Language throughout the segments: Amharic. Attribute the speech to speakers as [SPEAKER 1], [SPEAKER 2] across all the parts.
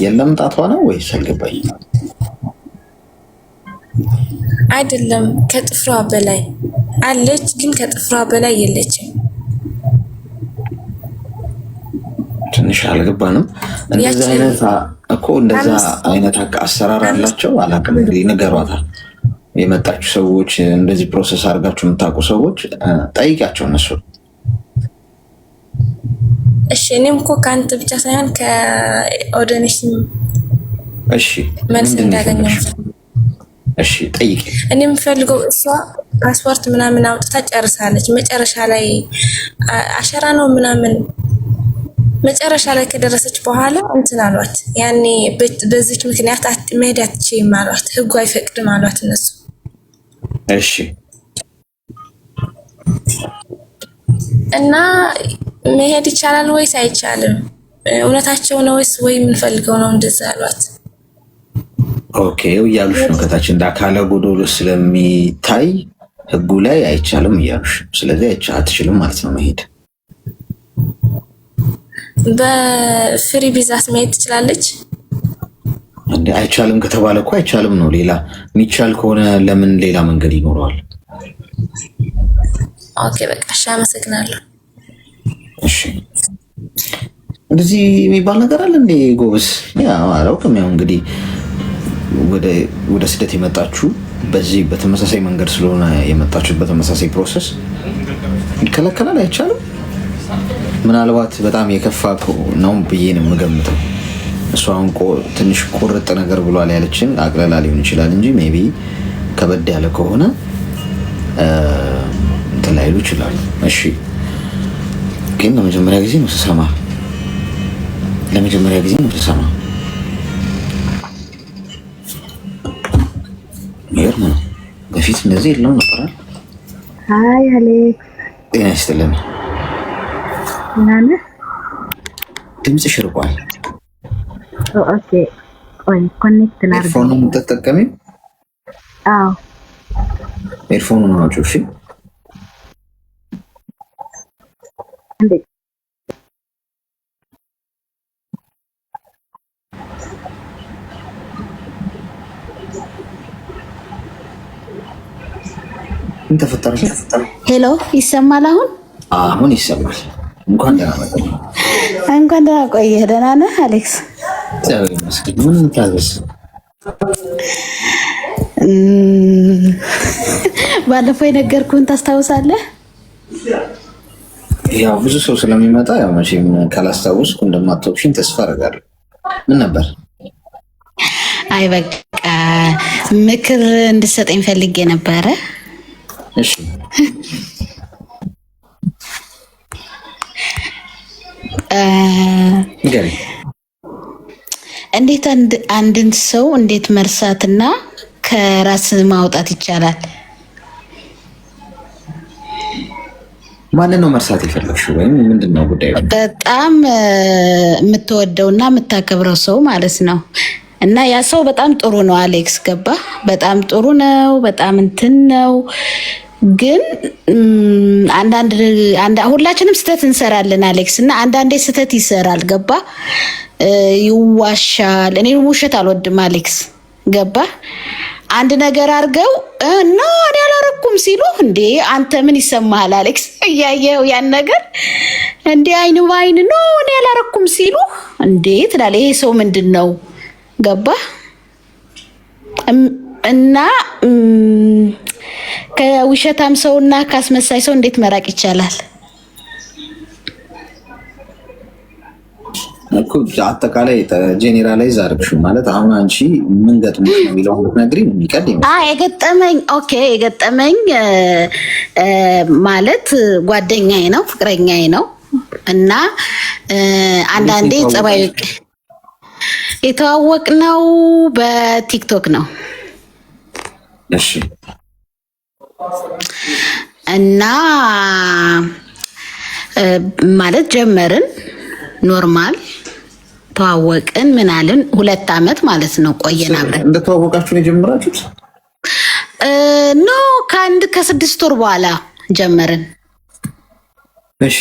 [SPEAKER 1] የለም ጣቷ ነው ወይስ አልገባኝም።
[SPEAKER 2] አይደለም ከጥፍሯ በላይ አለች፣ ግን ከጥፍሯ በላይ የለችም።
[SPEAKER 1] ትንሽ አልገባንም። እንደዛ አይነት እኮ እንደዛ አይነት አሰራር አላቸው። አላውቅም እንግዲህ ንገሯታል። የመጣችሁ ሰዎች እንደዚህ ፕሮሰስ አድርጋችሁ የምታውቁ ሰዎች ጠይቂያቸው እነሱ።
[SPEAKER 2] እሺ እኔም እኮ ከአንተ ብቻ ሳይሆን ከኦዶኔሽን
[SPEAKER 1] እሺ
[SPEAKER 2] መልስ እንዳገኘው
[SPEAKER 1] እሺ ጠይቂ።
[SPEAKER 2] እኔ የምፈልገው እሷ ፓስፖርት ምናምን አውጥታ ጨርሳለች። መጨረሻ ላይ አሸራ ነው ምናምን መጨረሻ ላይ ከደረሰች በኋላ እንትን አሏት። ያኔ በዚች ምክንያት መሄድ አትችይም አሏት። ህጉ አይፈቅድም አሏት እነሱ።
[SPEAKER 1] እሺ
[SPEAKER 2] እና መሄድ ይቻላል ወይስ አይቻልም? እውነታቸው ነው ወይስ ወይ የምንፈልገው ነው እንደዛ አሏት።
[SPEAKER 1] ኦኬ እያሉሽ ነው ከታች እንደ አካለ ጎዶሎ ስለሚታይ ህጉ ላይ አይቻልም እያሉሽ፣ ስለዚህ አትችልም ማለት ነው መሄድ።
[SPEAKER 2] በፍሪ ቪዛስ መሄድ ትችላለች
[SPEAKER 1] እንዴ? አይቻልም ከተባለ እኮ አይቻልም ነው። ሌላ የሚቻል ከሆነ ለምን ሌላ መንገድ ይኖረዋል?
[SPEAKER 2] ኦኬ በቃ እሺ፣ አመሰግናለሁ።
[SPEAKER 1] እሺ እንደዚህ የሚባል ነገር አለ እንዴ ጎበስ? ያው አላውቅም። ያው እንግዲህ ወደ ስደት የመጣችሁ በዚህ በተመሳሳይ መንገድ ስለሆነ የመጣችሁ በተመሳሳይ ፕሮሰስ ይከለከላል፣ አይቻልም። ምናልባት በጣም የከፋ ነው ብዬ ነው የምገምተው። እሷ አሁን ትንሽ ቁርጥ ነገር ብሏል ያለችን አቅለላ ሊሆን ይችላል እንጂ ሜቢ ከበድ ያለ ከሆነ እንትን ላይሉ ይችላሉ። እሺ ግን ለመጀመሪያ ጊዜ ነው ስሰማ ይገርም ነው። በፊት እንደዚህ የለውም ነበር።
[SPEAKER 3] ሃይ አሌክስ፣
[SPEAKER 1] ጤና ይስጥልን።
[SPEAKER 3] ናነ
[SPEAKER 1] ድምፅሽ ርቋል።
[SPEAKER 3] ኦኬ ቆይ ኮኔክት ላድርግ።
[SPEAKER 1] ኤርፎኑን ተጠቀሚ።
[SPEAKER 3] አዎ
[SPEAKER 1] ኤርፎኑን አውጪው። እሺ
[SPEAKER 3] እንዴ
[SPEAKER 1] ተፈጠረ።
[SPEAKER 3] ሄሎ ይሰማል?
[SPEAKER 1] አሁን ይሰማል። እንኳን ደህና መጣህ።
[SPEAKER 3] እንኳን ደህና ቆየህ። ደህና ነህ አሌክስ?
[SPEAKER 1] ምን ታዘዝ?
[SPEAKER 3] ባለፈው የነገርኩህን ታስታውሳለህ?
[SPEAKER 1] ያው ብዙ ሰው ስለሚመጣ ያው መቼም ካላስታውስኩ እንደማትወቅሽኝ ተስፋ አደርጋለሁ። ምን ነበር?
[SPEAKER 3] አይ በቃ ምክር እንድትሰጠኝ ፈልጌ ነበረ።
[SPEAKER 1] እሺ
[SPEAKER 3] እንዴት አንድን ሰው እንዴት መርሳትና ከራስ ማውጣት ይቻላል?
[SPEAKER 1] ማንን ነው መርሳት የፈለግሽው ወይም ምንድነው ጉዳዩ?
[SPEAKER 3] በጣም የምትወደውና የምታከብረው ሰው ማለት ነው። እና ያ ሰው በጣም ጥሩ ነው አሌክስ፣ ገባ? በጣም ጥሩ ነው፣ በጣም እንትን ነው። ግን ሁላችንም ስህተት እንሰራለን አሌክስ። እና አንዳንዴ ስህተት ይሰራል፣ ገባ? ይዋሻል። እኔ ውሸት አልወድም አሌክስ፣ ገባ? አንድ ነገር አድርገው እኔ አላረኩም ሲሉ እንዴ አንተ ምን ይሰማሃል አሌክስ? እያየው ያን ነገር እንዴ አይኑ ባይን እኔ አላረኩም ሲሉ እንዴ ትላለህ። ይሄ ሰው ምንድን ነው? ገባ? እና ከውሸታም ሰውና ካስመሳይ ሰው እንዴት መራቅ ይቻላል?
[SPEAKER 1] እኮ አጠቃላይ ጄኔራላይዝ አድርግሽው ማለት አሁን አንቺ ምን ገጥሞሽ ነው የሚለው ነግሪኝ። የሚቀድም
[SPEAKER 3] የገጠመኝ ማለት ጓደኛዬ ነው፣ ፍቅረኛዬ ነው። እና አንዳንዴ ጸባይ የተዋወቅነው በቲክቶክ ነው።
[SPEAKER 1] እሺ
[SPEAKER 3] እና ማለት ጀመርን፣ ኖርማል ተዋወቅን፣ ምናልን 2 አመት ማለት ነው ቆየን አብረን።
[SPEAKER 1] እንደተዋወቃችሁ ነው የጀመራችሁት?
[SPEAKER 3] ኖ ከ6 ወር በኋላ ጀመርን።
[SPEAKER 1] እሺ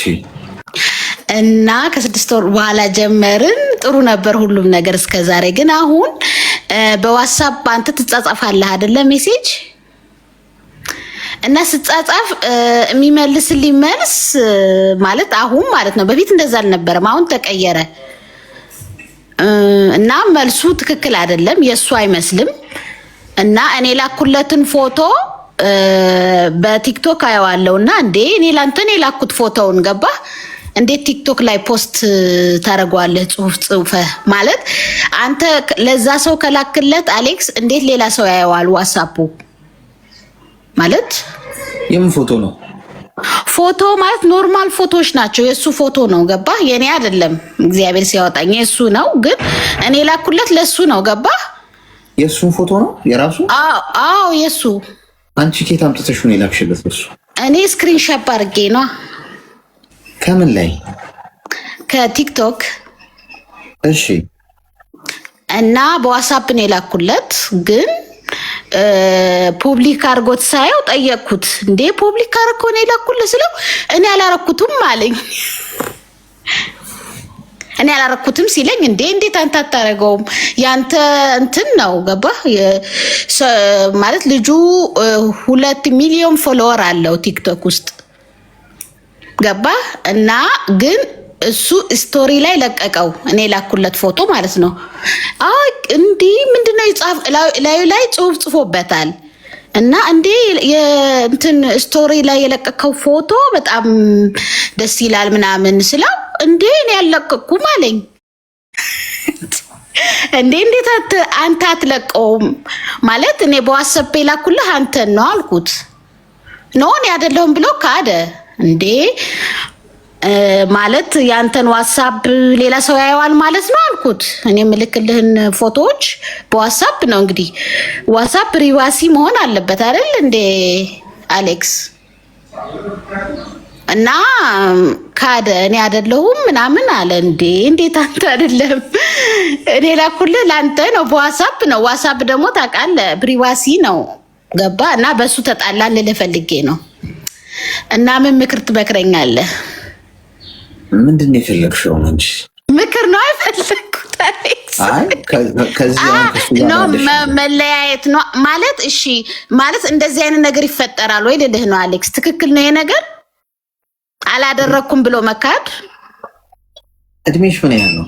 [SPEAKER 3] እና ከ6 ወር በኋላ ጀመርን። ጥሩ ነበር ሁሉም ነገር እስከዛሬ። ግን አሁን በዋትስአፕ አንተ ትጻጻፋለህ አይደለ? ሜሴጅ እና ስጻጻፍ የሚመልስልኝ መልስ ማለት አሁን ማለት ነው። በፊት እንደዛ አልነበረም፣ አሁን ተቀየረ እና መልሱ ትክክል አይደለም፣ የሱ አይመስልም። እና እኔ ላኩለትን ፎቶ በቲክቶክ አየዋለሁ እና እንዴ እኔ ላንተ ላኩት ፎቶውን ገባ እንዴት ቲክቶክ ላይ ፖስት ታደርገዋለህ? ጽሁፈህ ማለት አንተ ለዛ ሰው ከላክለት አሌክስ እንዴት ሌላ ሰው ያየዋል? ዋትስአፑ ማለት
[SPEAKER 1] የምን ፎቶ ነው?
[SPEAKER 3] ፎቶ ማለት ኖርማል ፎቶዎች ናቸው። የሱ ፎቶ ነው ገባ? የኔ አይደለም። እግዚአብሔር ሲያወጣኝ የሱ ነው፣ ግን እኔ ላኩለት ለሱ ነው ገባ?
[SPEAKER 1] የሱን ፎቶ ነው የራሱ?
[SPEAKER 3] አዎ የሱ።
[SPEAKER 1] አንቺ ከየት አምጥተሽ ነው የላክሽለት ለሱ?
[SPEAKER 3] እኔ ስክሪንሾት አድርጌ ነው።
[SPEAKER 1] ከምን ላይ?
[SPEAKER 3] ከቲክቶክ።
[SPEAKER 1] እሺ።
[SPEAKER 3] እና በዋትስአፕ ነው የላኩለት፣ ግን ፑብሊክ አድርጎት ሳየው ጠየቅኩት። እንዴ ፑብሊክ አድርጎ ነው የላኩለት ስለው እኔ አላረኩትም አለኝ። እኔ አላረኩትም ሲለኝ እንዴት አንተ አታረገውም? ያንተ እንትን ነው ገባ? ማለት ልጁ 2 ሚሊዮን ፎሎወር አለው ቲክቶክ ውስጥ ገባ? እና ግን እሱ ስቶሪ ላይ ለቀቀው፣ እኔ ላኩለት ፎቶ ማለት ነው። እንዴ ምንድነው ይጻፍ ላዩ ላይ ጽሁፍ ጽፎበታል። እና እንዴ የእንትን ስቶሪ ላይ የለቀቀው ፎቶ በጣም ደስ ይላል ምናምን ስለው እንዴ እኔ ያለቀኩም አለኝ። እንዴት አንተ አትለቀውም? ማለት እኔ በዋትስአፕ ላኩልህ አንተን ነው አልኩት። ኖ እኔ አይደለሁም ብሎ ካደ። እንዴ ማለት ያንተን ዋትስአፕ ሌላ ሰው ያየዋል ማለት ነው አልኩት። እኔ ምልክልህን ፎቶዎች በዋትስአፕ ነው። እንግዲህ ዋትስአፕ ፕሪቫሲ መሆን አለበት አይደል እንዴ አሌክስ? እና ካደ። እኔ አይደለሁም ምናምን አለ። እንዴት አንተ አይደለም? እኔ ላኩልህ ላንተ ነው፣ በዋትስአፕ ነው። ዋትስአፕ ደግሞ ታውቃለህ ፕሪቫሲ ነው ገባ? እና በሱ ተጣላን ልልህ ፈልጌ ነው። እና ምን ምክር ትመክረኛለህ?
[SPEAKER 1] ምንድን ነው የፈለግሽው? እንጂ
[SPEAKER 3] ምክር ነው አይፈለግኩት አሌክስ።
[SPEAKER 1] ነው
[SPEAKER 3] መለያየት ነው ማለት። እሺ ማለት እንደዚህ አይነት ነገር ይፈጠራል ወይ ልልህ ነው አሌክስ። ትክክል ነው ይሄ ነገር? አላደረኩም ብሎ መካድ።
[SPEAKER 1] እድሜሽ ምን ያህል ነው?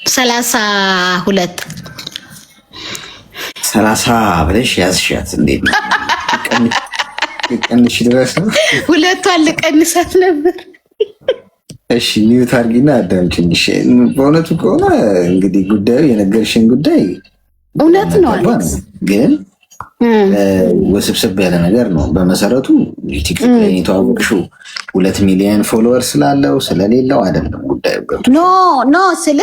[SPEAKER 3] 32
[SPEAKER 1] 30 ብለሽ ያዝሻት እንዴት ነው? ቀንሽ ድረስ ነው።
[SPEAKER 3] ሁለቷን ልቀንሳት ነበር።
[SPEAKER 1] እሺ ሚዩት አድርጊና አዳምጪኝ። በእውነቱ ከሆነ እንግዲህ ጉዳዩ የነገርሽን ጉዳይ
[SPEAKER 3] እውነት ነው አሌክስ፣
[SPEAKER 1] ግን ውስብስብ ያለ ነገር ነው። በመሰረቱ ቲክቶክ ላይ የተዋወቅሽው 2 ሚሊዮን ፎሎወር ስላለው ስለሌለው አይደለም ጉዳዩ።
[SPEAKER 3] ኖ ስለ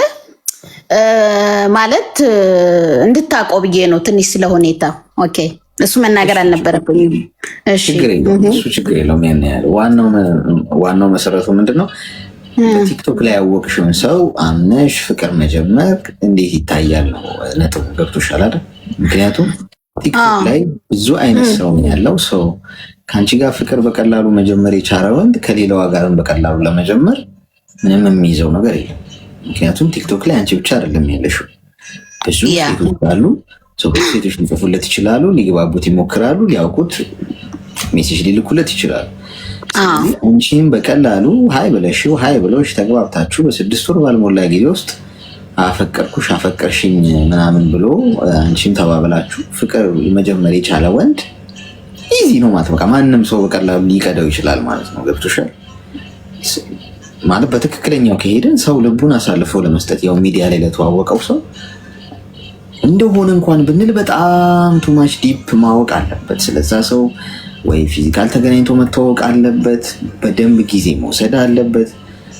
[SPEAKER 3] ማለት እንድታውቀው ብዬ ነው ትንሽ ስለ ሁኔታ። ኦኬ እሱ መናገር አልነበረብኝም። እሺ
[SPEAKER 1] እሱ ችግር የለውም። ያን ያህል ዋናው መሰረቱ ምንድነው? ቲክቶክ ላይ ያወቅሽውን ሰው አምነሽ ፍቅር መጀመር እንዴት ይታያል ነው ነጥቡ። ገብቶሻል አይደል? ምክንያቱም ቲክቶክ ላይ ብዙ አይነት ሰው ያለው ሰው ከአንቺ ጋር ፍቅር በቀላሉ መጀመር የቻለ ወንድ ከሌላዋ ጋርም በቀላሉ ለመጀመር ምንም የሚይዘው ነገር የለም። ምክንያቱም ቲክቶክ ላይ አንቺ ብቻ አይደለም ያለሽው፣ ብዙ ሴቶች አሉ። ሴቶች ሊጽፉለት ይችላሉ፣ ሊግባቡት ይሞክራሉ፣ ሊያውቁት ሜሴጅ ሊልኩለት ይችላሉ። አንቺም በቀላሉ ሀይ ብለሽው ሀይ ብሎሽ ተግባብታችሁ በ6 ወር ባልሞላ ጊዜ ውስጥ አፈቀርኩሽ አፈቀርሽኝ ምናምን ብሎ አንቺም ተባብላችሁ ፍቅር መጀመር የቻለ ወንድ ኢዚ ነው ማለት በቃ ማንም ሰው በቀላሉ ሊቀዳው ይችላል ማለት ነው። ገብቶሻል ማለት በትክክለኛው ከሄደን ሰው ልቡን አሳልፎ ለመስጠት ያው ሚዲያ ላይ ለተዋወቀው ሰው እንደሆነ እንኳን ብንል በጣም ቱማች ዲፕ ማወቅ አለበት ስለዛ ሰው። ወይ ፊዚካል ተገናኝቶ መተዋወቅ አለበት፣ በደንብ ጊዜ መውሰድ አለበት።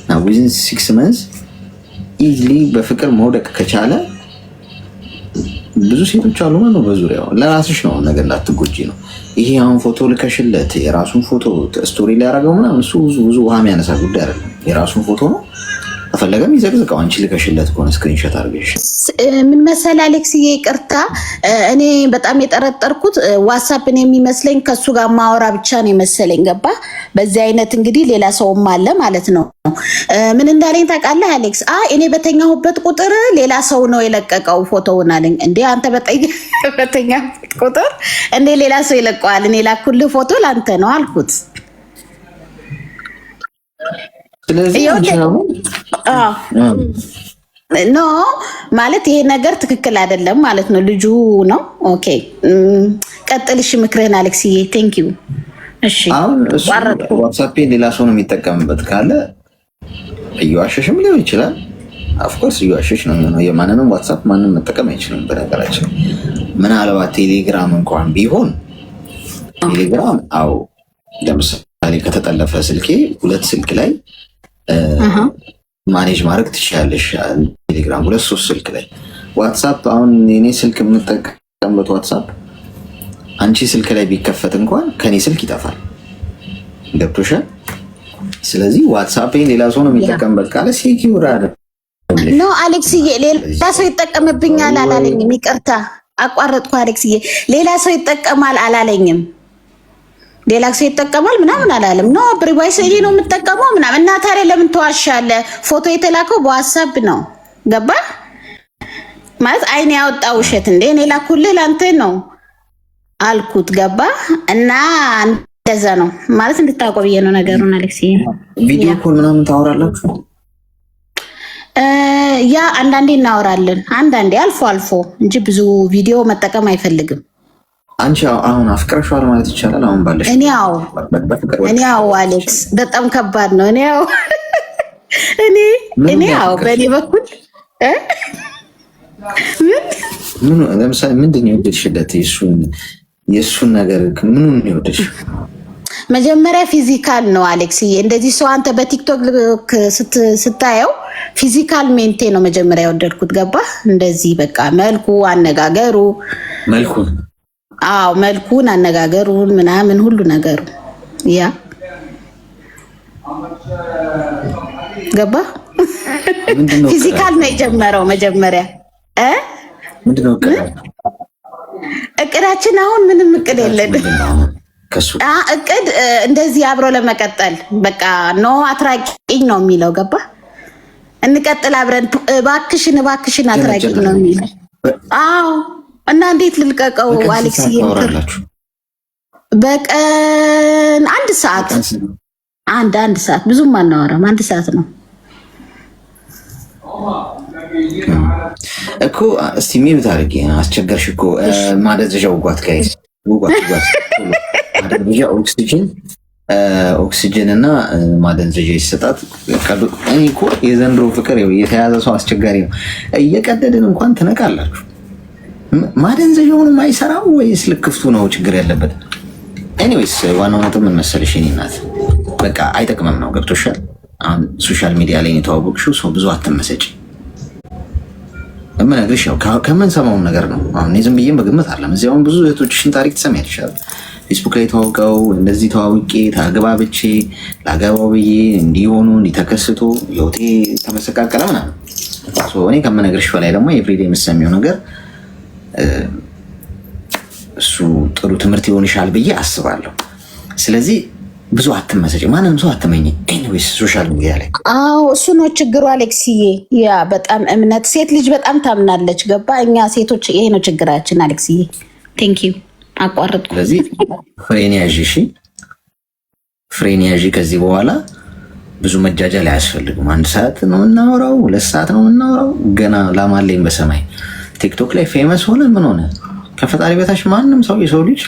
[SPEAKER 1] እና ዊዝን 6 months ኢዝሊ በፍቅር መውደቅ ከቻለ ብዙ ሴቶች አሉ ማለት ነው በዙሪያው። ለራስሽ ነው ነገር እንዳትጎጂ ነው። ይሄ አሁን ፎቶ ልከሽለት የራሱን ፎቶ ስቶሪ ላይ ያደረገው ምናምን እሱ ብዙ ውሃ የሚያነሳ ጉዳይ አይደለም። የራሱን ፎቶ ነው ከፈለገም ይዘቅዝቀው። አንቺ ልከሽለት ከሆነ ስክሪንሾት አድርገሽ
[SPEAKER 3] ምን መሰል አሌክስዬ፣ ይቅርታ እኔ በጣም የጠረጠርኩት ዋትሳፕን የሚመስለኝ ከሱ ጋር ማወራ ብቻ ነው የመሰለኝ። ገባ? በዚህ አይነት እንግዲህ ሌላ ሰውም አለ ማለት ነው። ምን እንዳለኝ ታውቃለህ አሌክስ? እኔ በተኛሁበት ቁጥር ሌላ ሰው ነው የለቀቀው ፎቶውን አለኝ። እንዴ አንተ በተኛሁበት ቁጥር እንዴ ሌላ ሰው ይለቀዋል? እኔ ላኩልህ ፎቶ ላንተ ነው አልኩት።
[SPEAKER 1] ስለዚህ
[SPEAKER 3] ኖ ማለት ይሄ ነገር ትክክል አይደለም ማለት ነው። ልጁ ነው። ኦኬ ቀጥል። እሺ ምክርህን አሌክስዬ። ቴንክ ዩ። እሺ
[SPEAKER 1] ዋትሳፕን ሌላ ሰው ነው የሚጠቀምበት ካለ እየዋሸሽም ሊሆን ይችላል። ኦፍኮርስ እየዋሸሽ ነው የሚሆነው። የማንንም ዋትሳፕ ማንም መጠቀም አይችልም። በነገራችን ምናልባት ቴሌግራም እንኳን ቢሆን ቴሌግራም ለምሳሌ ከተጠለፈ ስልኬ 2 ስልክ ላይ ማኔጅ ማድረግ ትችላለሽ። ቴሌግራም 2-3 ስልክ ላይ ዋትሳፕ አሁን እኔ ስልክ የምጠቀምበት ዋትሳፕ አንቺ ስልክ ላይ ቢከፈት እንኳን ከኔ ስልክ ይጠፋል። ገብቶሻል? ስለዚህ ዋትሳፕን ሌላ ሰው ነው የሚጠቀምበት ካለ ሴኪዩር
[SPEAKER 3] ኖ አሌክስዬ፣ ሌላ ሰው ይጠቀምብኛል አላለኝም። ይቅርታ አቋረጥኩ አሌክስዬ። ሌላ ሰው ይጠቀማል አላለኝም። ሌላ ሰው ይጠቀማል ምናምን አላለም። ኖ ፕሪቫይስ እኔ ነው የምጠቀመው ምናምን። እና ታዲያ ለምን ተዋሻለህ? ፎቶ የተላከው በዋትሳፕ ነው። ገባ ማለት አይኔ ያወጣ ውሸት እንዴ? እኔ ላኩልህ ላንተ ነው አልኩት። ገባ? እና እንደዛ ነው ማለት እንድታውቀው ብዬ ነው ነገሩን አሌክስዬ።
[SPEAKER 1] ቪዲዮ ኮል ምናምን ታወራላችሁ?
[SPEAKER 3] ያ አንዳንዴ እናወራለን፣ አንዳንዴ አልፎ አልፎ እንጂ ብዙ ቪዲዮ መጠቀም አይፈልግም።
[SPEAKER 1] አንቺ አሁን አፍቅረሽዋል ማለት ይቻላል? አሁን ባለሽ
[SPEAKER 3] እኔ አሌክስ በጣም ከባድ ነው። እኔ በእኔ በኩል
[SPEAKER 1] ምን ለምሳሌ ምንድን ነው የወደድሽለት? የእሱን ነገር ምኑን ነው የወደድሽ?
[SPEAKER 3] መጀመሪያ ፊዚካል ነው አሌክስዬ። እንደዚህ ሰው አንተ በቲክቶክ ስታየው ፊዚካል ሜንቴ ነው መጀመሪያ የወደድኩት። ገባ? እንደዚህ በቃ መልኩ፣ አነጋገሩ፣ መልኩን፣ አነጋገሩን ምናምን ሁሉ ነገሩ ያ ገባ? ፊዚካል ነው የጀመረው መጀመሪያ።
[SPEAKER 1] ምንድነው
[SPEAKER 3] እቅዳችን? አሁን ምንም እቅድ የለንም። እቅድ እንደዚህ አብሮ ለመቀጠል በቃ ኖ አትራቂኝ ነው የሚለው። ገባ? እንቀጥል አብረን እባክሽን አትራቂኝ ነው የሚለው። እና እንዴት ልልቀቀው አሌክስ? በቀን 1 ሰዓት አንድ ሰዓት ብዙም አናወራም። 1 ሰዓት ነው
[SPEAKER 1] እኮ። እስቲ ሚዩት አድርጌ አስቸገርሽ እኮ። ማደንዘዣ ውጓት ጋይስ፣ ማደንዘዣ ኦክሲጅን እና ማደንዘዣ ይሰጣት። እኔ እኮ የዘንድሮ ፍቅር የተያዘ ሰው አስቸጋሪ ነው። እየቀደድን እንኳን ትነቃላችሁ። ማደንዘዣውን አይሰራም ወይስ ልክፍቱ ነው ችግር ያለበት? ኤኒዌይስ ዋናው ነጥብ ምን መሰለሽ የኔ እናት፣ በቃ አይጠቅምም ነው። ገብቶሻል? አሁን ሶሻል ሚዲያ ላይ የተዋወቅሽው ሰው ብዙ አትመሰጭ። እምነግርሽ ያው ከምንሰማው ነገር ነው። አሁን ዝም ብዬ በግምት አለም። እዚህ አሁን ብዙ እህቶችሽን ታሪክ ትሰሚያለሽ። ፌስቡክ ላይ ተዋውቀው እንደዚህ ተዋውቄ ታገባብቼ ላገባው ብዬ እንዲሆኑ እንዲተከስቶ ህይወቴ ተመሰቃቀለ ምናምን። እኔ ከምነግርሽ በላይ ደግሞ ኤቭሪዴ የምትሰሚው ነገር እሱ ጥሩ ትምህርት ይሆንሻል ብዬ አስባለሁ። ስለዚህ ብዙ አትመሰጭ፣ ማንም ሰው አትመኝ። ኤኒዌይስ ሶሻል ሚዲያ ላይ
[SPEAKER 3] እሱ ነው ችግሩ አሌክስዬ። ያ በጣም እምነት፣ ሴት ልጅ በጣም ታምናለች። ገባ? እኛ ሴቶች ይሄ ነው ችግራችን አሌክስዬ። ቴንክ ዩ አቋርጥኩ።
[SPEAKER 1] ስለዚህ ፍሬን ያዥ፣ እሺ ፍሬን ያዥ። ከዚህ በኋላ ብዙ መጃጃል አያስፈልግም። 1 ሰዓት ነው የምናወራው፣ 2 ሰዓት ነው የምናወራው። ገና ላማለኝ በሰማይ ቲክቶክ ላይ ፌመስ ሆነ ምን ሆነ? ከፈጣሪ በታች ማንም ሰው የሰው ልጅ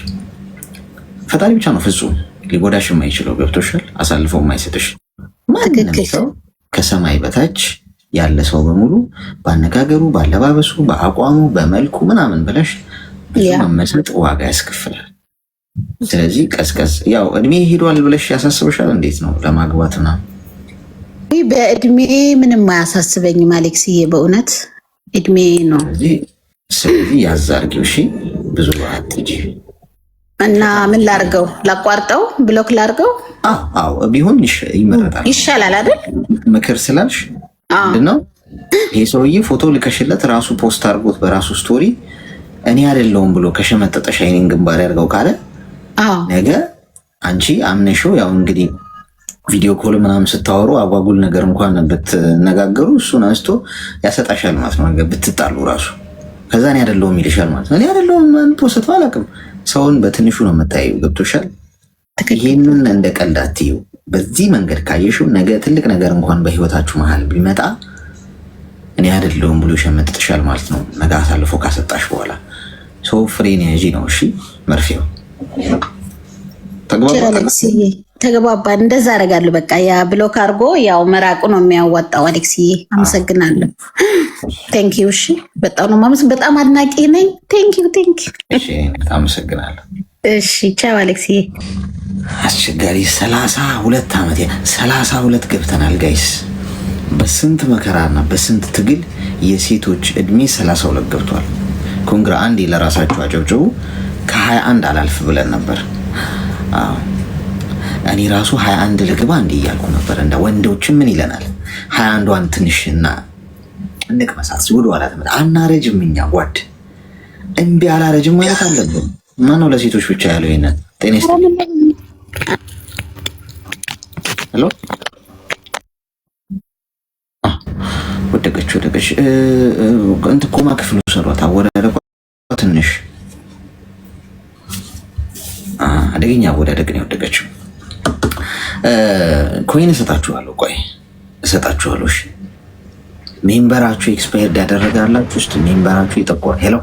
[SPEAKER 1] ፈጣሪ ብቻ ነው ፍጹም ሊጎዳሽ የማይችለው። ገብቶሻል? አሳልፎ የማይሰጥሽ ማንም ሰው ከሰማይ በታች ያለ ሰው በሙሉ በአነጋገሩ፣ በአለባበሱ፣ በአቋሙ፣ በመልኩ ምናምን ብለሽ ብዙ መመሰጥ ዋጋ ያስከፍላል። ስለዚህ ቀዝቀዝ። ያው እድሜ ሄዷል ብለሽ ያሳስብሻል? እንዴት ነው ለማግባት ምናምን?
[SPEAKER 3] በእድሜ ምንም አያሳስበኝም አሌክስዬ፣ በእውነት እድሜ ነው።
[SPEAKER 1] ስለዚህ ያዝ አድርጊው፣ እሺ ብዙ አትጂ
[SPEAKER 3] እና ምን ላርገው? ላቋርጠው? ብሎክ ላርገው?
[SPEAKER 1] ቢሆን ይመረጣል።
[SPEAKER 3] ይሻላል አይደል?
[SPEAKER 1] ምክር ስላልሽ ምንድነው ይሄ ሰውዬ ፎቶ ልከሽለት ራሱ ፖስት አድርጎት በራሱ ስቶሪ እኔ አይደለሁም ብሎ ከሸመጠጠሽ አይኔን ግንባር ያርገው ካለ ነገ አንቺ አምነሽው ያው እንግዲህ ቪዲዮ ኮል ምናምን ስታወሩ አጓጉል ነገር እንኳን ብትነጋገሩ እሱን አንስቶ ያሰጣሻል ማለት ነው። ነገ ብትጣሉ ራሱ ከዛ እኔ አይደለሁም ይልሻል ማለት ነው። እኔ አይደለሁም ፖስት አላውቅም። ሰውን በትንሹ ነው የምታየው። ገብቶሻል? ይሄንን እንደ ቀልድ አትዩ። በዚህ መንገድ ካየሽው ነገ ትልቅ ነገር እንኳን በህይወታችሁ መሀል ቢመጣ እኔ አይደለሁም ብሎ ይሸመጥጥሻል ማለት ነው። ነገ አሳልፎ ካሰጣሽ በኋላ ሰው ፍሬን ያዢ ነው። እሺ መርፌው
[SPEAKER 3] ተግባባን። እንደዛ አደርጋለሁ። በቃ ያ ብሎክ አድርጎ ያው መራቁ ነው የሚያዋጣው። አሌክስዬ አመሰግናለሁ። ቴንኪዩ። እሺ በጣም ነው ማመስ በጣም አድናቂ ነኝ። ቴንኪዩ።
[SPEAKER 1] እሺ አመሰግናለሁ።
[SPEAKER 3] እሺ ቻው አሌክስዬ።
[SPEAKER 1] አስቸጋሪ 32 ዓመት 32 ገብተናል ጋይስ። በስንት መከራና በስንት ትግል የሴቶች እድሜ 32 ገብቷል። ኮንግራ አንዴ ለራሳችሁ አጨብጭቡ። ከ21 አላልፍ ብለን ነበር። እኔ ራሱ 21 ልግባ እንዴ እያልኩ ነበር። እንደ ወንዶችም ምን ይለናል 21ዋን ትንሽና እንቅመሳት ወደ ኋላ ተመጣ አናረጅም። እኛ ጓድ እምቢ አላረጅም ማለት አለብን። ማነው ለሴቶች ብቻ ያለው ይሄንን? ጤና ይስጥልኝ። ሄሎ ወደቀች እንት ኮማ ክፍሉ ሰሯት አወዳደቋ ትንሽ አደገኛ አወዳደቅ ነው የወደቀችው። ኮይን እሰጣችኋለሁ። ቆይ እሰጣችኋለሁ። እሺ ሜምበራችሁ ኤክስፓየርድ ያደረጋላችሁ ውስጥ ሜምበራችሁ ይጠቆር። ሄሎ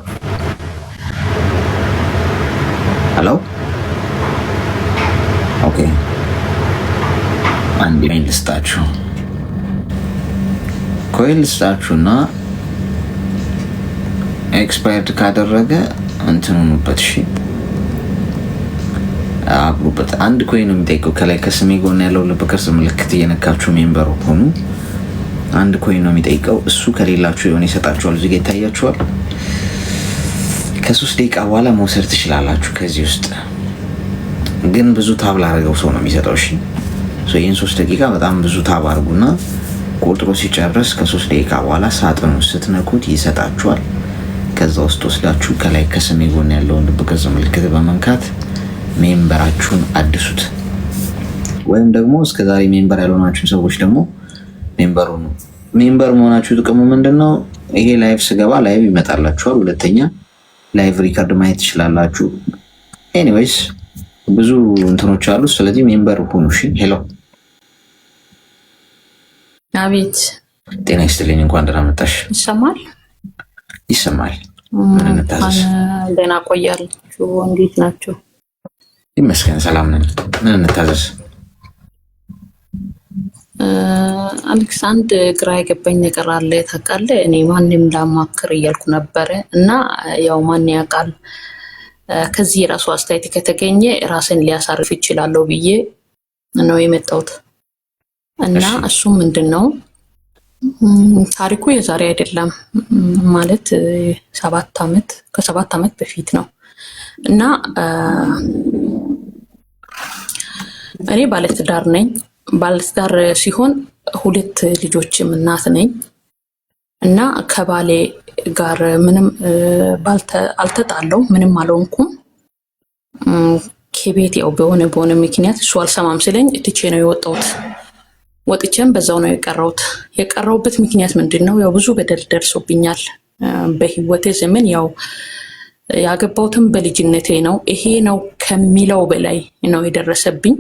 [SPEAKER 1] ኦኬ አንድ ኮይን ልስጣችሁ። ኮይን ልስጣችሁና ኤክስፓየርድ ካደረገ እንትኑኑበት። እሺ አብሩበት። አንድ ኮይን ነው የሚጠይቀው። ከላይ ከስሜ ጎን ያለው ልብ ቅርጽ ምልክት እየነካችሁ ሜምበር ሆኑ። አንድ ኮይን ነው የሚጠይቀው። እሱ ከሌላችሁ የሆነ ይሰጣችኋል። እዚህ ጋር ይታያችኋል። ከ3 ደቂቃ በኋላ መውሰድ ትችላላችሁ። ከዚህ ውስጥ ግን ብዙ ታብ ላደረገው ሰው ነው የሚሰጠው። እሺ ይህን 3 ደቂቃ በጣም ብዙ ታብ አድርጉና ቆጥሮ ሲጨርስ ከ3 ደቂቃ በኋላ ሳጥኑ ስትነኩት ይሰጣችኋል። ከዛ ውስጥ ወስዳችሁ ከላይ ከስሜ ጎን ያለውን ልብ ቅርጽ ምልክት በመንካት ሜምበራችሁን አድሱት። ወይም ደግሞ እስከዛሬ ሜምበር ያልሆናችሁ ሰዎች ደግሞ ሜምበር ሁኑ። ሜምበር መሆናችሁ ጥቅሙ ምንድነው? ይሄ ላይቭ ስገባ ላይቭ ይመጣላችኋል። ሁለተኛ ላይቭ ሪከርድ ማየት ትችላላችሁ። ኤኒዌይስ ብዙ እንትኖች አሉ። ስለዚህ ሜምበር ሁኑ። እሺ ሄሎ
[SPEAKER 4] አቤት።
[SPEAKER 1] ጤና ይስጥልኝ። እንኳን ደህና መጣሽ።
[SPEAKER 4] ይሰማል?
[SPEAKER 1] ይሰማል። ምን እንታዘዝ?
[SPEAKER 4] ደህና ቆያችሁ? እንዴት ናችሁ?
[SPEAKER 1] ይመስገን ሰላም ነን። ምን እንታዘዝ?
[SPEAKER 4] አሌክስ አንድ ግራ የገባኝ ነገር አለ። ታውቃለህ፣ እኔ ማንም ላማክር እያልኩ ነበረ እና ያው ማን ያውቃል ከዚህ የራሱ አስተያየት ከተገኘ ራስን ሊያሳርፍ ይችላለሁ ብዬ ነው የመጣሁት እና እሱም ምንድን ነው ታሪኩ የዛሬ አይደለም ማለት 7 ዓመት ከ7 ዓመት በፊት ነው እና እኔ ባለትዳር ነኝ። ባለትዳር ሲሆን 2 ልጆችም እናት ነኝ እና ከባሌ ጋር ምንም አልተጣለው፣ ምንም አልሆንኩም። ከቤት ያው በሆነ ምክንያት እሱ አልሰማም ስለኝ እትቼ ነው የወጣሁት። ወጥቼም በዛው ነው የቀረሁት። የቀረሁበት ምክንያት ምንድነው? ያው ብዙ በደል ደርሶብኛል በህይወቴ ዘመን። ያው ያገባሁትም በልጅነቴ ነው። ይሄ ነው ከሚለው በላይ ነው የደረሰብኝ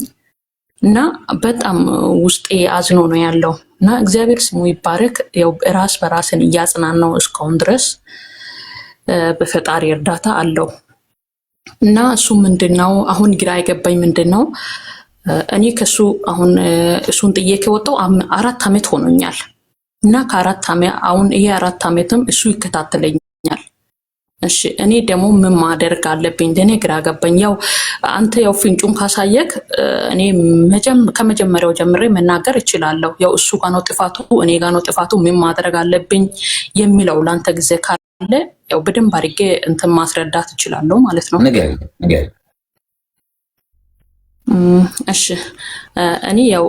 [SPEAKER 4] እና በጣም ውስጤ አዝኖ ነው ያለው እና እግዚአብሔር ስሙ ይባረክ። ያው ራስ በራስን እያጽናናው እስካሁን ድረስ በፈጣሪ እርዳታ አለው እና እሱ ምንድነው አሁን ግራ የገባኝ ምንድነው እኔ ከሱ አሁን እሱን ጥዬ ከወጣሁ 4 ዓመት ሆኖኛል እና ከ4 ዓመት አሁን ይሄ 4 ዓመትም እሱ ይከታተለኛል። እሺ እኔ ደግሞ ምን ማድረግ አለብኝ? ለኔ ግራ ገባኝ። ያው አንተ ያው ፍንጩን ካሳየክ እኔ ከመጀመሪያው ጀምሬ መናገር እችላለሁ። ያው እሱ ጋር ነው ጥፋቱ፣ እኔ ጋር ነው ጥፋቱ፣ ምን ማድረግ አለብኝ የሚለው ላንተ ጊዜ ካለ ያው በደንብ አድርጌ እንትን ማስረዳት እችላለሁ ማለት ነው። እሺ እኔ ያው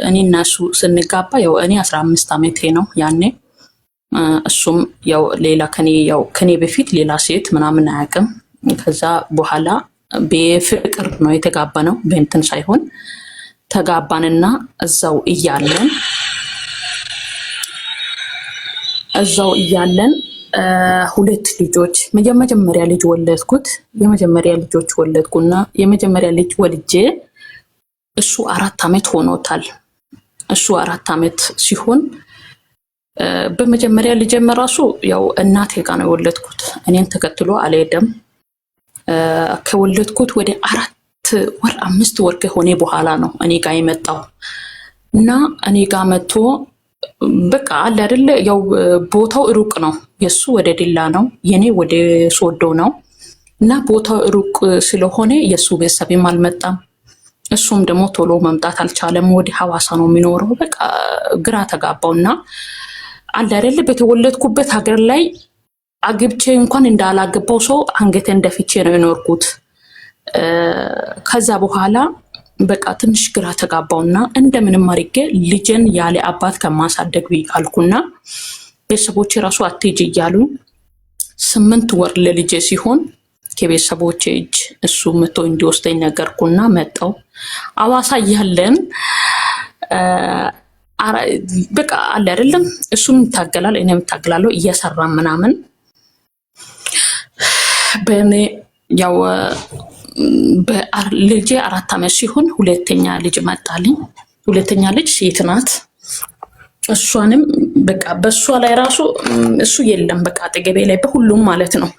[SPEAKER 4] እኔና እሱ ስንጋባ ያው እኔ 15 ዓመቴ ነው ያኔ። እሱም ያው ሌላ ከኔ በፊት ሌላ ሴት ምናምን አያውቅም። ከዛ በኋላ በፍቅር ነው የተጋባ ነው፣ በእንትን ሳይሆን ተጋባንና እዛው እያለን ሁለት ልጆች የመጀመሪያ ልጅ ወለድኩና የመጀመሪያ ልጅ ወልጄ እሱ 4 ዓመት ሆኖታል። እሱ 4 ዓመት ሲሆን በመጀመሪያ ልጅ ራሱ ያው እናቴ ጋር ነው የወለድኩት። እኔን ተከትሎ አልሄደም። ከወለድኩት ወደ 4 ወር 5 ወር ከሆነ በኋላ ነው እኔ ጋር የመጣው እና እኔ ጋር መጥቶ በቃ አለ አይደለ ያው ቦታው ሩቅ ነው። የሱ ወደ ዲላ ነው፣ የኔ ወደ ሶዶ ነው እና ቦታው ሩቅ ስለሆነ የሱ ቤተሰብም አልመጣም። እሱም ደግሞ ቶሎ መምጣት አልቻለም። ወደ ሐዋሳ ነው የሚኖረው። በቃ ግራ ተጋባውና አለ አይደለ በተወለድኩበት ሀገር ላይ አግብቼ እንኳን እንዳላገባው ሰው አንገቴን ደፍቼ ነው የኖርኩት። ከዛ በኋላ በቃ ትንሽ ግራ ተጋባውና እንደምንም አድርጌ ልጅን ያለ አባት ከማሳደግ አልኩና ቤተሰቦቼ ራሱ አትሄጂ እያሉ 8 ወር ለልጄ ሲሆን ከቤተሰቦቼ እጅ እሱ መጥቶ እንዲወስደኝ ነገርኩና መጣው። ሐዋሳ እያለን በቃ አለ አይደለም እሱም ይታገላል እኔም ታገላለሁ እየሰራን ምናምን በእኔ ያው ልጄ 4 ዓመት ሲሆን ሁለተኛ ልጅ መጣልኝ። ሁለተኛ ልጅ ሴት ናት። እሷንም በቃ በሷ ላይ ራሱ እሱ የለም በቃ አጠገቤ ላይ በሁሉም ማለት ነው።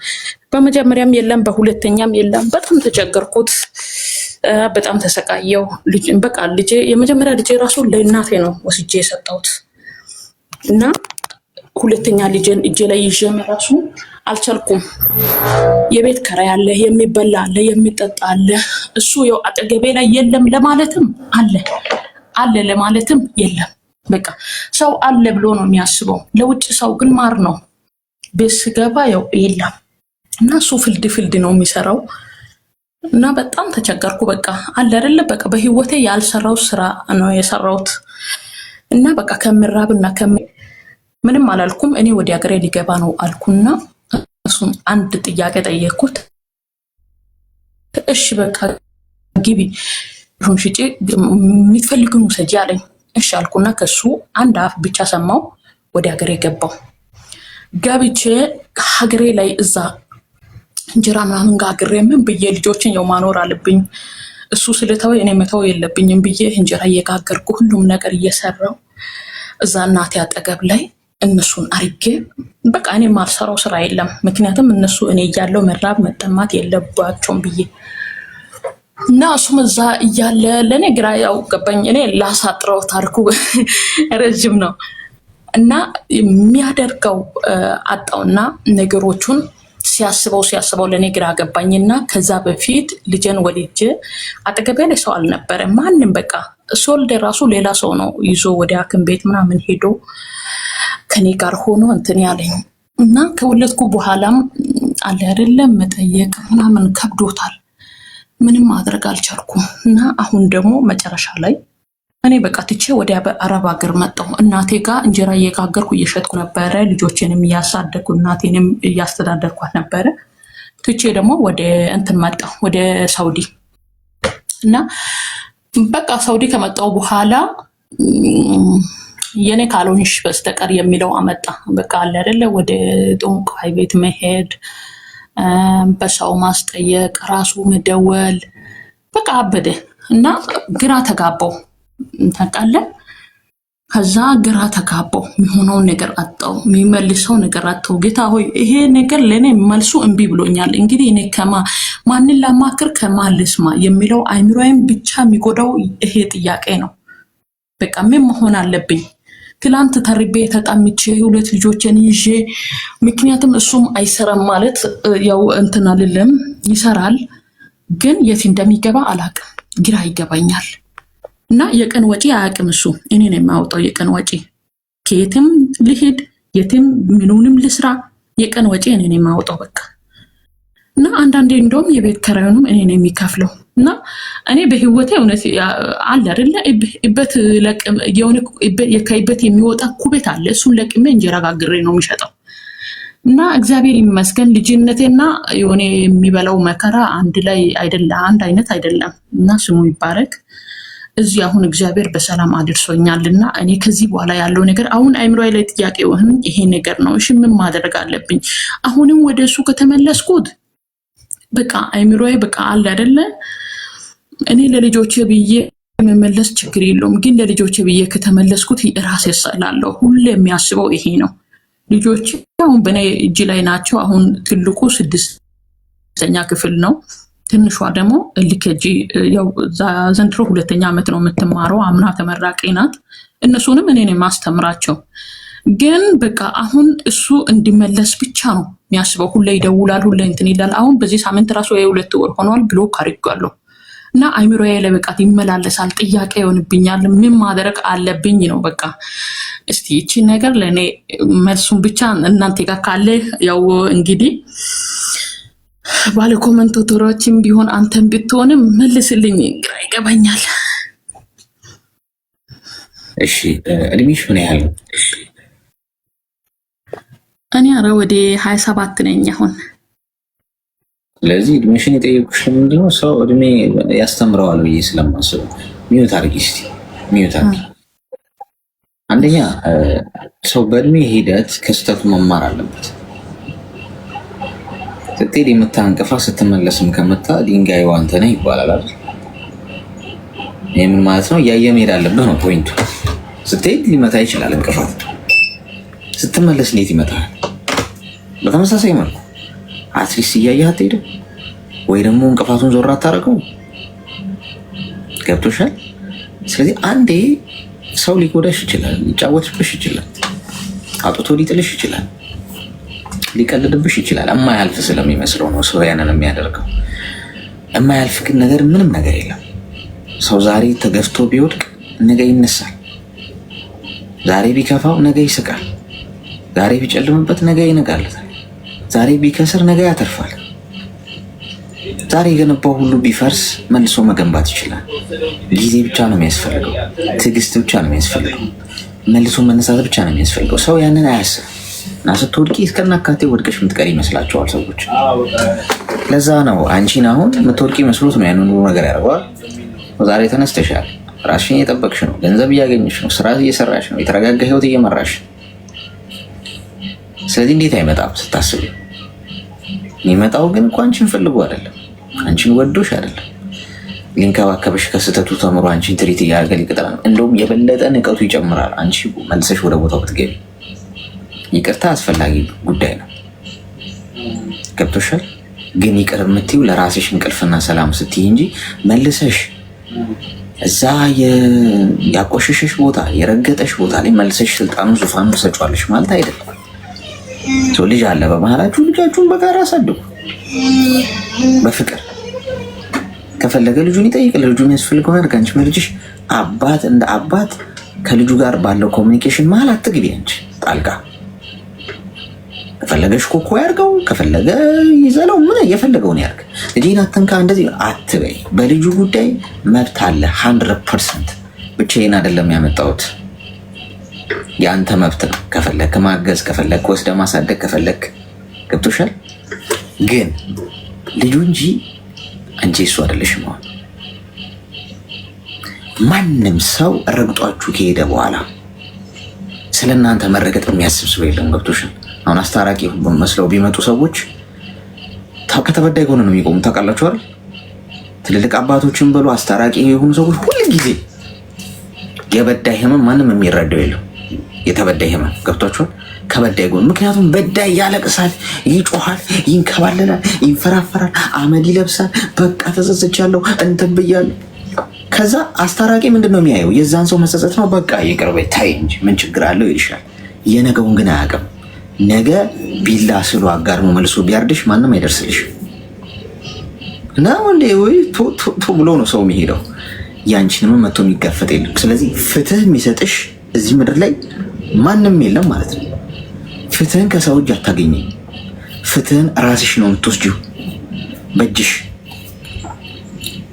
[SPEAKER 4] በመጀመሪያም የለም በሁለተኛም የለም። በጣም ተቸገርኩት፣ በጣም ተሰቃየው። በቃ ልጄ የመጀመሪያ ልጄ ራሱ ለእናቴ ነው ወስጄ የሰጠሁት እና ሁለተኛ ልጄን እጄ ላይ ይዤ ራሱ አልቻልኩም። የቤት ኪራይ አለ፣ የሚበላ አለ፣ የሚጠጣ አለ። እሱ ያው አጠገቤ ላይ የለም ለማለትም አለ ለማለትም የለም። በቃ ሰው አለ ብሎ ነው የሚያስበው። ለውጭ ሰው ግን ማር ነው። ቤት ስገባ ያው የለም እና እሱ ፍልድ ነው የሚሰራው እና በጣም ተቸገርኩ። በቃ አለ አይደለ በቃ በህይወቴ ያልሰራው ስራ ነው የሰራሁት እና በቃ ከምራብና ምንም አላልኩም። እኔ ወደ ሀገሬ ሊገባ ነው አልኩና እሱን አንድ ጥያቄ ጠየቅኩት። እሺ በቃ ግቢ ሽጪ የምትፈልጊውን ውሰጂ አለኝ። እሺ አልኩና ከሱ አንድ አፍ ብቻ ሰማው። ወደ ሀገሬ ገባው። ገብቼ ሀገሬ ላይ እዛ እንጀራ ምናምን ጋግሬ ምን ብዬ ልጆችን ያው ማኖር አለብኝ። እሱ ስለተው እኔ መተው የለብኝም ብዬ እንጀራ እየጋገርኩ ሁሉም ነገር እየሰራው እዛ እናቴ አጠገብ ላይ እነሱን አርጌ በቃ እኔ ማልሰራው ስራ የለም። ምክንያቱም እነሱ እኔ እያለው መራብ መጠማት የለባቸውም ብዬ እና እሱም እዛ እያለ ለእኔ ግራ ያው ገባኝ። እኔ ላሳጥረው ታሪኩ ረጅም ነው እና የሚያደርገው አጣውና ነገሮቹን ሲያስበው ለእኔ ግራ ገባኝና ከዛ በፊት ልጄን ወልጄ አጠገቤ ላይ ሰው አልነበረ ማንም። በቃ ሶልደ ራሱ ሌላ ሰው ነው ይዞ ወደ ሐኪም ቤት ምናምን ሄዶ ከኔ ጋር ሆኖ እንትን ያለኝ እና ከወለድኩ በኋላም አለ አይደለም መጠየቅ ምናምን ከብዶታል። ምንም ማድረግ አልቻልኩም እና አሁን ደግሞ መጨረሻ ላይ እኔ በቃ ትቼ ወደ አረብ ሀገር መጣሁ። እናቴ ጋር እንጀራ እየጋገርኩ እየሸጥኩ ነበረ። ልጆቼንም እያሳደግኩ እናቴንም እያስተዳደርኳት ነበረ። ትቼ ደግሞ ወደ እንትን መጣሁ ወደ ሳውዲ እና በቃ ሳውዲ ከመጣሁ በኋላ የኔ ካልሆንሽ በስተቀር የሚለው አመጣ። በቃ አለ አይደለ ወደ ጠንቋይ ቤት መሄድ፣ በሰው ማስጠየቅ፣ ራሱ መደወል በቃ አበደ እና ግራ ተጋባው ታውቃለህ። ከዛ ግራ ተጋባው። የሚሆነው ነገር አጣው፣ የሚመልሰው ነገር አጣው። ጌታ ሆይ ይሄ ነገር ለኔ መልሱ እምቢ ብሎኛል። እንግዲህ እኔ ማንን ላማክር ከማን ልስማ የሚለው አይምሮዬን ብቻ የሚጎዳው ይሄ ጥያቄ ነው። በቃ ምን መሆን አለብኝ? ትላንት ተርቤ ተጣምቼ 2 ልጆችን ይዤ ምክንያቱም እሱም አይሰራም ማለት ያው እንትን አልልም፣ ይሰራል ግን የት እንደሚገባ አላውቅም። ግራ ይገባኛል እና የቀን ወጪ አያውቅም እሱ። እኔ ነኝ የማወጣው የቀን ወጪ። ከየትም ልሄድ የትም ምኑንም ልስራ የቀን ወጪ እኔ ነኝ የማወጣው በቃ። እና አንዳንዴ እንደውም የቤት ኪራዩንም እኔ ነኝ የሚከፍለው። እና እኔ በህይወቴ እውነት አለ አይደለ እበት ለቅም የሆነ ከይበት የሚወጣ ኩበት አለ። እሱን ለቅሜ እንጀራ ጋግሬ ነው የሚሸጠው። እና እግዚአብሔር ይመስገን ልጅነቴና የሆነ የሚበላው መከራ አንድ ላይ አይደለም፣ አንድ አይነት አይደለም። እና ስሙ ይባረክ። እዚህ አሁን እግዚአብሔር በሰላም አድርሶኛልና እኔ ከዚህ በኋላ ያለው ነገር አሁን አይምሮዬ ላይ ጥያቄው ይሄ ነገር ነው። እሺ ምን ማድረግ አለብኝ? አሁንም ወደሱ ከተመለስኩት በቃ አይምሮዬ በቃ አለ አይደለ እኔ ለልጆቼ ብዬ መመለስ ችግር የለውም፣ ግን ለልጆቼ ብዬ ከተመለስኩት ራሴ ሰላለሁ። ሁሌ የሚያስበው ይሄ ነው። ልጆቼ አሁን በእኔ እጅ ላይ ናቸው። አሁን ትልቁ 6ኛ ክፍል ነው። ትንሿ ደግሞ ልኬጂ ያው ዘንድሮ 2ኛ ዓመት ነው የምትማረው። አምና ተመራቂ ናት። እነሱንም እኔ ነኝ ማስተምራቸው። ግን በቃ አሁን እሱ እንዲመለስ ብቻ ነው የሚያስበው። ሁሌ ይደውላል፣ ሁሌ እንትን ይላል። አሁን በዚህ ሳምንት ራሱ 2 ወር ሆኗል ብሎክ አድርጓለሁ። እና አይምሮዬ ላይ በቃ ይመላለሳል፣ ጥያቄ ይሆንብኛል። ምን ማድረግ አለብኝ ነው በቃ። እስቲ እቺ ነገር ለኔ መልሱን ብቻ እናንተ ጋር ካለ ያው እንግዲህ ባለ ኮሜንታተሮችም ቢሆን አንተም ብትሆንም መልስልኝ፣ ግራ ይገባኛል።
[SPEAKER 1] እሺ እድሜሽ ምን ያህል?
[SPEAKER 4] እኔ ኧረ ወደ 27 ነኝ አሁን።
[SPEAKER 1] ስለዚህ እድሜሽን የጠየቁሽ ምንድን ነው? ሰው እድሜ ያስተምረዋል ብዬ ስለማስብ ሚዩት አድርጊ እስቲ፣ ሚዩት አድርጊ። አንደኛ ሰው በእድሜ ሂደት ከስተቱ መማር አለበት። ስትሄድ የምታንቀፋ ስትመለስም ከመታ ድንጋይ ዋንተ ነህ ይባላል አይደል? ይህ ምን ማለት ነው? እያየ መሄድ አለብህ ነው ፖይንቱ። ስትሄድ ሊመታ ይችላል እንቅፋት፣ ስትመለስ እንዴት ይመታል? በተመሳሳይ መልኩ አትሊስት እያየህ አትሄድም ወይ ደግሞ እንቅፋቱን ዞር አታደርገው። ገብቶሻል? ስለዚህ አንዴ ሰው ሊጎዳሽ ይችላል፣ ሊጫወትብሽ ይችላል፣ አውጥቶ ሊጥልሽ ይችላል፣ ሊቀልድብሽ ይችላል። የማያልፍ ስለሚመስለው ነው ሰው ያንን የሚያደርገው። የማያልፍ ግን ነገር ምንም ነገር የለም። ሰው ዛሬ ተገፍቶ ቢወድቅ ነገ ይነሳል። ዛሬ ቢከፋው ነገ ይስቃል። ዛሬ ቢጨልምበት ነገ ይነጋለታል። ዛሬ ቢከስር ነገ ያተርፋል። ዛሬ የገነባው ሁሉ ቢፈርስ መልሶ መገንባት ይችላል። ጊዜ ብቻ ነው የሚያስፈልገው፣ ትዕግስት ብቻ ነው የሚያስፈልገው፣ መልሶ መነሳት ብቻ ነው የሚያስፈልገው። ሰው ያንን አያስብ እና ስትወድቂ እስከናካቴ ወድቀሽ የምትቀሪ ይመስላቸዋል ሰዎች። ለዛ ነው አንቺን አሁን የምትወድቂ መስሎት ነው ያንን ሁሉ ነገር ያደርገዋል። ዛሬ ተነስተሻል፣ ራስሽን እየጠበቅሽ ነው፣ ገንዘብ እያገኘሽ ነው፣ ስራ እየሰራሽ ነው፣ የተረጋጋ ህይወት እየመራሽ። ስለዚህ እንዴት አይመጣም ስታስቢ? የሚመጣው ግን እኮ አንቺን ፈልጎ አይደለም፣ አንቺን ወዶሽ አይደለም። ሊንከባከብሽ ከስተቱ ተምሮ አንቺን ትሪት እያደረገ ሊቀጥላ ነው። እንደውም የበለጠ ንቀቱ ይጨምራል አንቺ መልሰሽ ወደ ቦታው ብትገቢ። ይቅርታ አስፈላጊ ጉዳይ ነው፣ ገብቶሻል? ግን ይቅር የምትይው ለራስሽ እንቅልፍና ሰላም ስትይ እንጂ መልሰሽ እዛ ያቆሸሸሽ ቦታ የረገጠሽ ቦታ ላይ መልሰሽ ስልጣኑን ዙፋኑን ትሰጫዋለሽ ማለት አይደለም። ልጅ አለ በመሀላችሁ፣ ልጃችሁን በጋራ አሳድጉ በፍቅር። ከፈለገ ልጁን ይጠይቅ፣ ልጁ የሚያስፈልገው ነገር ከአንቺ ልጅሽ አባት እንደ አባት ከልጁ ጋር ባለው ኮሚኒኬሽን መሀል አትግቢ አንቺ ጣልቃ። ከፈለገሽ ኮኮ ያርገው፣ ከፈለገ ይዘለው፣ ምን የፈለገውን ያርግ። ልጅን አትንካ እንደዚህ አትበይ። በልጁ ጉዳይ መብት አለ 100%። ብቻዬን አይደለም ያመጣሁት፣ የአንተ መብት ነው። ከፈለክ ማገዝ፣ ከፈለክ ወስደ ማሳደግ፣ ከፈለክ ገብቶሻል። ግን ልጁ እንጂ አንቺ እሱ አይደለሽም። ማንም ሰው ረግጧችሁ ከሄደ በኋላ ስለእናንተ መረገጥ የሚያስብ ሰው የለም። ገብቶሻል። አሁን አስታራቂ መስለው ቢመጡ ሰዎች ከተበዳይ ጎን ነው የሚቆሙ። ታውቃላችሁ አይደል? ትልልቅ አባቶችን በሉ አስታራቂ የሆኑ ሰዎች ሁሉ ጊዜ የበዳይ ህመም ማንም የሚረዳው የለም። የተበዳይ ህመም ገብቷችኋል? ከበዳይ ጎን። ምክንያቱም በዳይ ያለቅሳል፣ ይጮሃል፣ ይንከባለላል፣ ይንፈራፈራል፣ አመድ ይለብሳል። በቃ ተጸጽቻለሁ እንትን ብያለሁ። ከዛ አስታራቂ ምንድን ነው የሚያየው? የዛን ሰው መጸጸት ነው። በቃ ይቅር በይ ታይ እንጂ ምን ችግር አለው ይልሻል። የነገውን ግን አያውቅም። ነገ ቢላ ስሎ አጋርሞ መልሶ ቢያርድሽ ማንም አይደርስልሽ እና ወንዴ ወይ ቶ ብሎ ነው ሰው የሚሄደው። ያንቺንም መጥቶ የሚጋፈጥ የለም። ስለዚህ ፍትህ የሚሰጥሽ እዚህ ምድር ላይ ማንም የለም ማለት ነው። ፍትህን ከሰው እጅ አታገኘኝ። ፍትህን ራስሽ ነው የምትወስጂው በእጅሽ።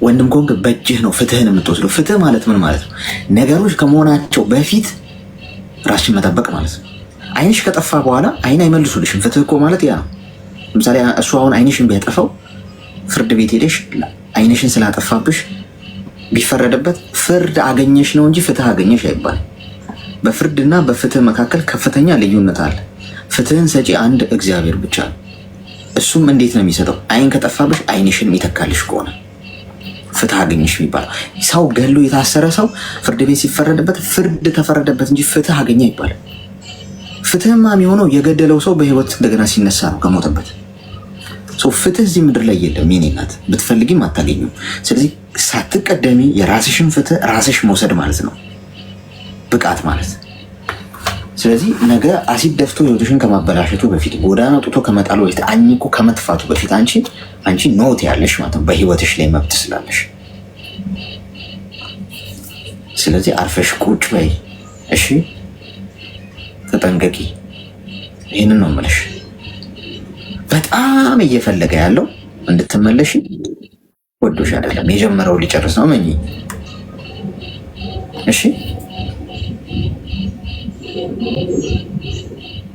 [SPEAKER 1] ወንድም ከሆንክ በእጅህ ነው ፍትህን የምትወስደው። ፍትህ ማለት ምን ማለት ነው? ነገሮች ከመሆናቸው በፊት ራስሽን መጠበቅ ማለት ነው። አይንሽ ከጠፋ በኋላ አይን አይመልሱልሽም። ፍትህ እኮ ማለት ያ ነው። ለምሳሌ እሱ አሁን አይንሽን ቢያጠፋው ፍርድ ቤት ሄደሽ አይንሽን ስላጠፋብሽ ቢፈረድበት ፍርድ አገኘሽ ነው እንጂ ፍትህ አገኘሽ አይባልም። በፍርድና በፍትህ መካከል ከፍተኛ ልዩነት አለ። ፍትህን ሰጪ አንድ እግዚአብሔር ብቻ ነው። እሱም እንዴት ነው የሚሰጠው? አይን ከጠፋብሽ አይንሽን የሚተካልሽ ከሆነ ፍትህ አገኘሽ የሚባለው። ሰው ገሎ የታሰረ ሰው ፍርድ ቤት ሲፈረድበት ፍርድ ተፈረደበት እንጂ ፍትህ አገኘ አይባልም። ፍትህማ የሚሆነው የገደለው ሰው በህይወት እንደገና ሲነሳ ነው ከሞተበት። ፍትህ እዚህ ምድር ላይ የለም የኔ እናት፣ ብትፈልጊም አታገኙም። ስለዚህ ሳትቀደሚ የራስሽን ፍትህ ራስሽ መውሰድ ማለት ነው ብቃት ማለት። ስለዚህ ነገ አሲድ ደፍቶ ህይወትሽን ከማበላሸቱ በፊት ጎዳና ጡቶ ከመጣሉ በፊት አኝኮ ከመጥፋቱ በፊት አንቺ ኖት ያለሽ ማለት ነው በህይወትሽ ላይ መብት ስላለሽ። ስለዚህ አርፈሽ ቁጭ በይ እሺ፣ ተጠንቀቂ። ይህንን ነው የምልሽ። በጣም እየፈለገ ያለው እንድትመለሽ ወዶሽ አይደለም፣ የጀመረው ሊጨርስ ነው። መኝ እሺ፣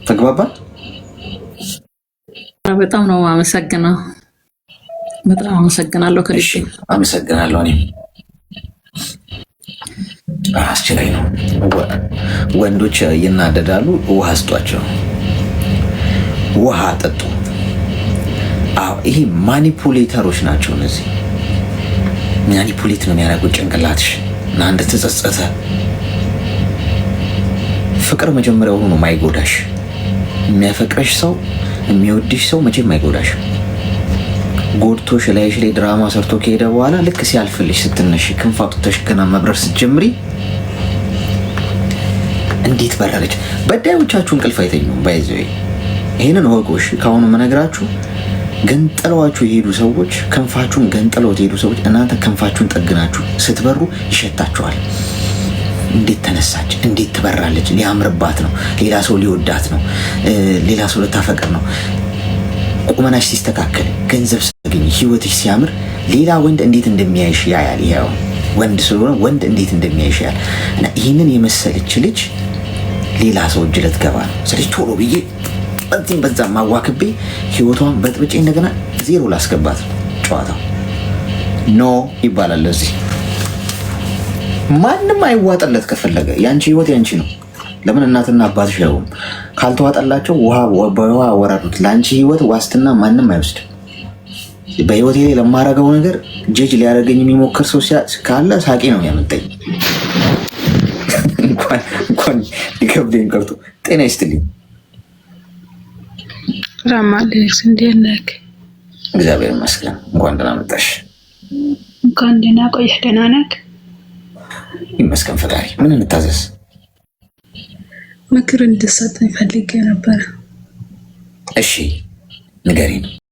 [SPEAKER 1] ተግባባል።
[SPEAKER 4] በጣም ነው አመሰግናለሁ። በጣም አመሰግናለሁ። ከልሽ
[SPEAKER 1] አመሰግናለሁ። እኔም አስችላይ ነው። ወንዶች ይናደዳሉ። ውሃ ስጧቸው፣ ውሃ ጠጡ። ይሄ ማኒፑሌተሮች ናቸው እነዚህ። ማኒፑሌት ነው የሚያደርጉት ጭንቅላትሽ እና እንድትጸጸተ። ፍቅር መጀመሪያውኑ ነው ማይጎዳሽ። የሚያፈቅረሽ ሰው የሚወድሽ ሰው መቼም አይጎዳሽ። ጎድቶሽ ላይሽ ላይ ድራማ ሰርቶ ከሄደ በኋላ ልክ ሲያልፍልሽ ስትነሽ ክንፍ አውጥተሽ ገና መብረር ስትጀምሪ እንዴት በረረች። በዳዮቻችሁ እንቅልፍ አይተኙም። ባይዘው ይሄንን ወጎሽ ካሁኑ መነግራችሁ ገንጥለዋችሁ የሄዱ ሰዎች፣ ክንፋችሁን ገንጥለው የሄዱ ሰዎች እናንተ ክንፋችሁን ጠግናችሁ ስትበሩ ይሸታችኋል። እንዴት ተነሳች፣ እንዴት ትበራለች፣ ሊያምርባት ነው፣ ሌላ ሰው ሊወዳት ነው፣ ሌላ ሰው ልታፈቅር ነው። ቁመናሽ ሲስተካከል፣ ገንዘብ ሲያገኝ፣ ህይወትሽ ሲያምር ሌላ ወንድ እንዴት እንደሚያይሽ ያያል። ይሄው ወንድ ስለሆነ ወንድ እንዴት እንደሚያይሽ ያያል። እና ይህንን የመሰለች ልጅ ሌላ ሰው እጅ ልትገባ ነው። ስለዚህ ቶሎ ብዬ በዚህም በዛ ማዋክቤ ህይወቷን በጥብጬ እንደገና ዜሮ ላስገባት። ጨዋታው ኖ ይባላል። ለዚህ ማንም አይዋጠለት ከፈለገ ያንቺ ህይወት ያንቺ ነው። ለምን እናትና አባትሽ ያውም ካልተዋጠላቸው በውሃ ወራዱት። ለአንቺ ህይወት ዋስትና ማንም አይወስድም። በህይወቴ ላይ ለማረገው ነገር ጀጅ ሊያደርገኝ የሚሞክር ሰው ካለ ሳቄ ነው ያመጣኝ። እንኳን ሊከብደኝ ቀርቶ ጤና ይስጥልኝ።
[SPEAKER 5] ራማሌክስ እንዴት ነህ?
[SPEAKER 1] እግዚአብሔር ይመስገን። እንኳን ደህና መጣሽ።
[SPEAKER 5] እንኳን ደህና ቆየህ። ደህና ነህ?
[SPEAKER 1] ይመስገን ፈጣሪ። ምን እንታዘዝ?
[SPEAKER 5] ምክር እንድትሰጠኝ ፈልጌ ነበር።
[SPEAKER 1] እሺ ንገሪኝ።